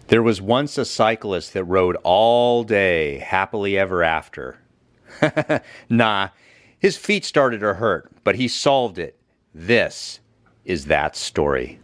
There was once a cyclist that rode all day, happily ever after. Nah, his feet started to hurt, but he solved it. This is that story.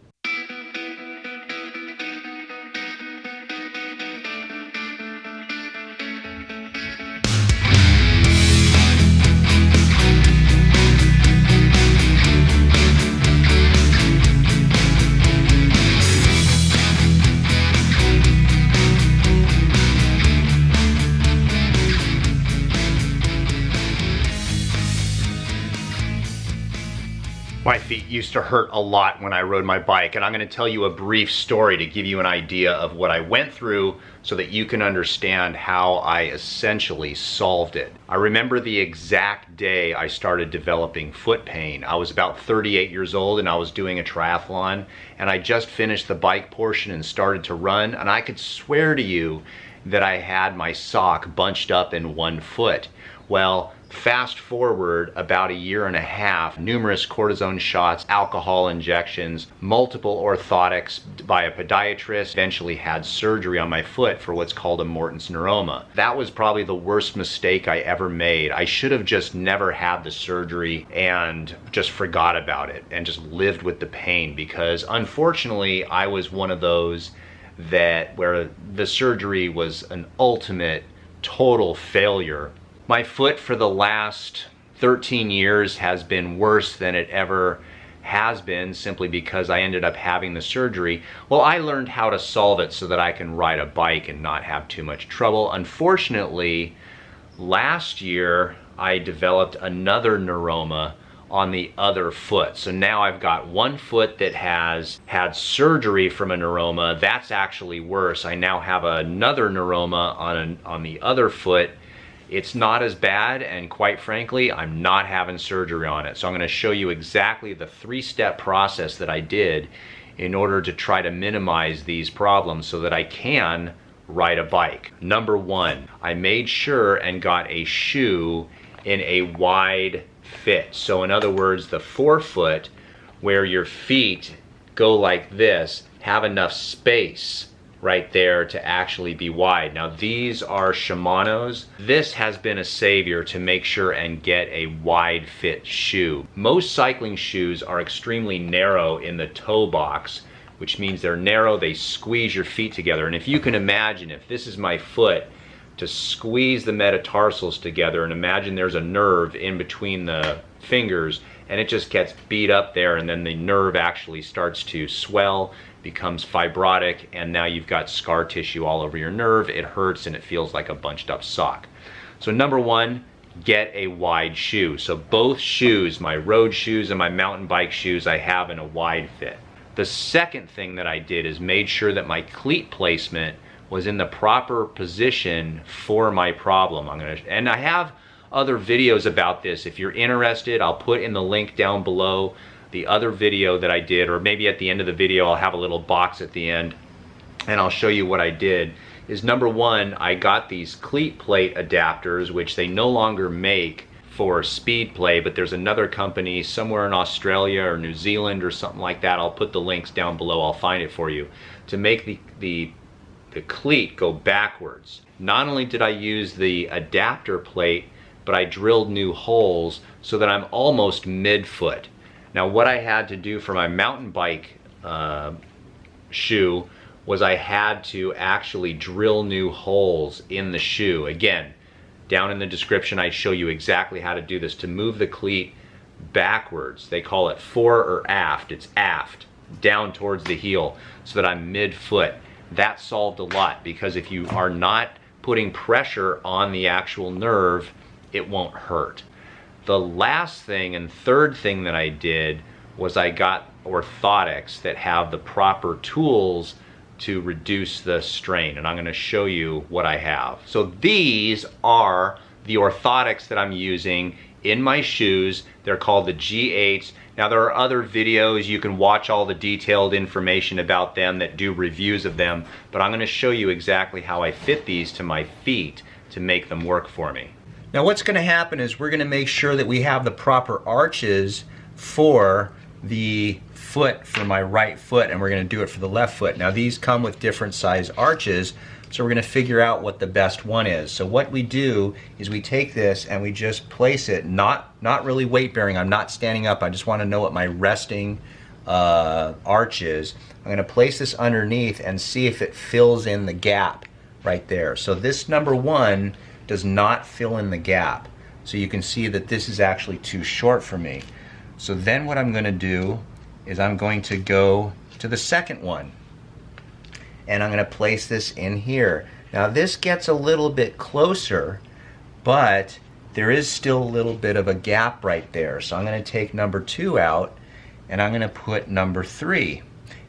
My feet used to hurt a lot when I rode my bike, and I'm going to tell you a brief story to give you an idea of what I went through so that you can understand how I essentially solved it. I remember the exact day I started developing foot pain. I was about 38 years old and I was doing a triathlon, and I just finished the bike portion and started to run, and I could swear to you that I had my sock bunched up in one foot. Well, fast forward about a year and a half, numerous cortisone shots, alcohol injections, multiple orthotics by a podiatrist, eventually had surgery on my foot for what's called a Morton's neuroma. That was probably the worst mistake I ever made. I should have just never had the surgery and just forgot about it and just lived with the pain, because unfortunately I was one of those where the surgery was an ultimate total failure. My foot for the last 13 years has been worse than it ever has been, simply because I ended up having the surgery. Well, I learned how to solve it so that I can ride a bike and not have too much trouble. Unfortunately, last year I developed another neuroma on the other foot. So now I've got one foot that has had surgery from a neuroma. That's actually worse. I now have another neuroma on the other foot. It's not as bad, and quite frankly, I'm not having surgery on it. So I'm going to show you exactly the three-step process that I did in order to try to minimize these problems so that I can ride a bike. Number one, I made sure and got a shoe in a wide fit. So in other words, the forefoot, where your feet go like this, have enough space right there to actually be wide. Now these are Shimano's. This has been a savior to make sure and get a wide fit shoe. Most cycling shoes are extremely narrow in the toe box, which means they're narrow, they squeeze your feet together. And if you can imagine, if this is my foot, to squeeze the metatarsals together, and imagine there's a nerve in between the fingers, and it just gets beat up there, and then the nerve actually starts to swell, becomes fibrotic, and now you've got scar tissue all over your nerve. It hurts and it feels like a bunched up sock. So number one, get a wide shoe. So both shoes, my road shoes and my mountain bike shoes, I have in a wide fit. The second thing that I did is made sure that my cleat placement was in the proper position for my problem. And I have other videos about this. If you're interested, I'll put in the link down below the other video that I did, or maybe at the end of the video I'll have a little box at the end and I'll show you what I did. Is number one, I got these cleat plate adapters, which they no longer make for speed play, but there's another company somewhere in Australia or New Zealand or something like that. I'll put the links down below, I'll find it for you, to make the cleat go backwards. Not only did I use the adapter plate, but I drilled new holes so that I'm almost mid-foot. Now what I had to do for my mountain bike shoe was I had to actually drill new holes in the shoe. Again, down in the description I show you exactly how to do this to move the cleat backwards. They call it fore or aft. It's aft, down towards the heel, so that I'm mid-foot. That solved a lot, because if you are not putting pressure on the actual nerve, it won't hurt. The last thing and third thing that I did was I got orthotics that have the proper tools to reduce the strain, and I'm going to show you what I have. So these are the orthotics that I'm using in my shoes. They're called the G8s. Now there are other videos, you can watch all the detailed information about them that do reviews of them, but I'm going to show you exactly how I fit these to my feet to make them work for me. Now what's going to happen is we're going to make sure that we have the proper arches for the foot for my right foot, and we're gonna do it for the left foot. Now these come with different size arches, so we're gonna figure out what the best one is. So what we do is we take this and we just place it, not really weight bearing. I'm not standing up, I just wanna know what my resting arch is. I'm gonna place this underneath and see if it fills in the gap right there. So this number 1 does not fill in the gap. So you can see that this is actually too short for me. So then what I'm gonna do is I'm going to go to the second one, and I'm gonna place this in here. Now this gets a little bit closer, but there is still a little bit of a gap right there. So I'm gonna take number 2 out, and I'm gonna put number 3.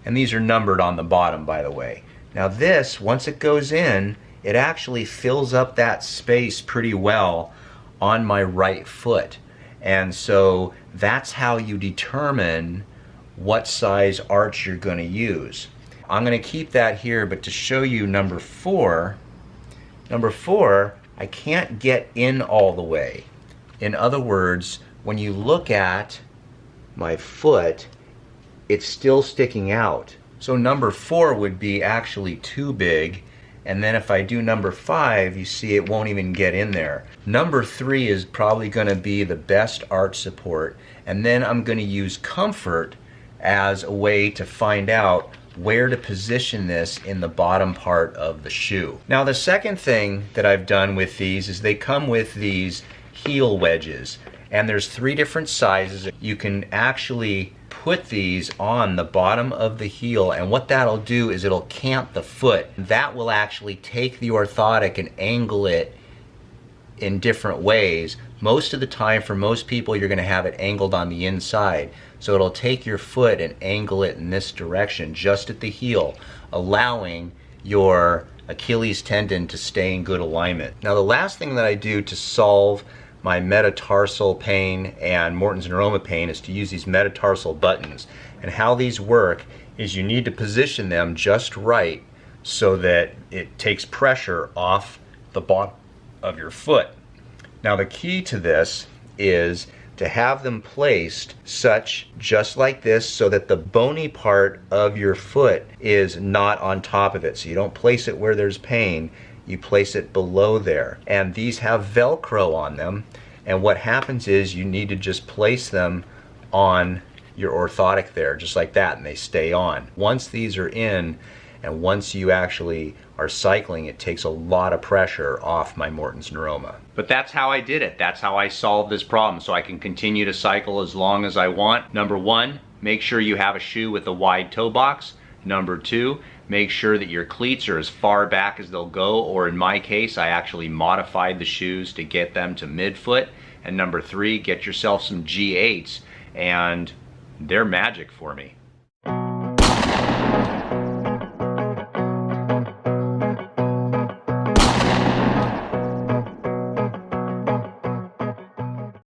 And these are numbered on the bottom, by the way. Now this, once it goes in, it actually fills up that space pretty well on my right foot. And so that's how you determine what size arch you're gonna use. I'm gonna keep that here, but to show you number 4, I can't get in all the way. In other words, when you look at my foot, it's still sticking out. So number 4 would be actually too big, and then if I do number 5, you see it won't even get in there. Number 3 is probably gonna be the best arch support, and then I'm gonna use comfort as a way to find out where to position this in the bottom part of the shoe. Now the second thing that I've done with these is they come with these heel wedges, and there's 3 different sizes. You can actually put these on the bottom of the heel, and what that'll do is it'll camp the foot. That will actually take the orthotic and angle it in different ways. Most of the time, for most people, you're gonna have it angled on the inside. So it'll take your foot and angle it in this direction, just at the heel, allowing your Achilles tendon to stay in good alignment. Now the last thing that I do to solve my metatarsal pain and Morton's neuroma pain is to use these metatarsal buttons. And how these work is you need to position them just right so that it takes pressure off the bottom of your foot. Now the key to this is to have them placed just like this, so that the bony part of your foot is not on top of it. So you don't place it where there's pain, you place it below there. And these have Velcro on them, and what happens is you need to just place them on your orthotic there, just like that, and they stay on. Once these are in, and once you actually are cycling, it takes a lot of pressure off my Morton's neuroma. But that's how I did it. That's how I solved this problem, so I can continue to cycle as long as I want. Number 1, make sure you have a shoe with a wide toe box. Number 2, make sure that your cleats are as far back as they'll go, or in my case, I actually modified the shoes to get them to midfoot. And number 3, get yourself some G8s, and they're magic for me.